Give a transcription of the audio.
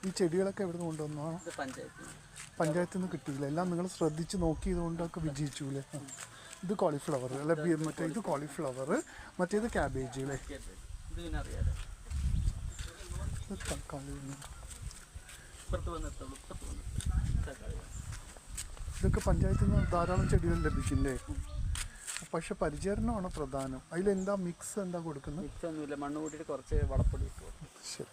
ഈ ചെടികളൊക്കെ എവിടെ നിന്ന് കൊണ്ടുവന്നോ? പഞ്ചായത്തിൽ നിന്ന് കിട്ടിയില്ല. എല്ലാം നിങ്ങൾ ശ്രദ്ധിച്ച് നോക്കിയതുകൊണ്ടൊക്കെ വിജയിച്ചു അല്ലേ? ഇത് കോളിഫ്ലവർ അല്ല, മറ്റേ ഇത് കോളിഫ്ലവർ, മറ്റേത് ക്യാബേജ് അല്ലേ? തക്കാളി. ഇതൊക്കെ പഞ്ചായത്തിൽ നിന്ന് ധാരാളം ചെടികൾ ലഭിക്കില്ലേ? പക്ഷെ പരിചരണമാണ് പ്രധാനം. അതിലെന്താ മിക്സ് എന്താ കൊടുക്കുന്നത്? മിക്സ് ഒന്നുമില്ല, മണ്ണ് കൂട്ടിയിട്ട് കുറച്ച് വളപ്പൊടി. ശരി.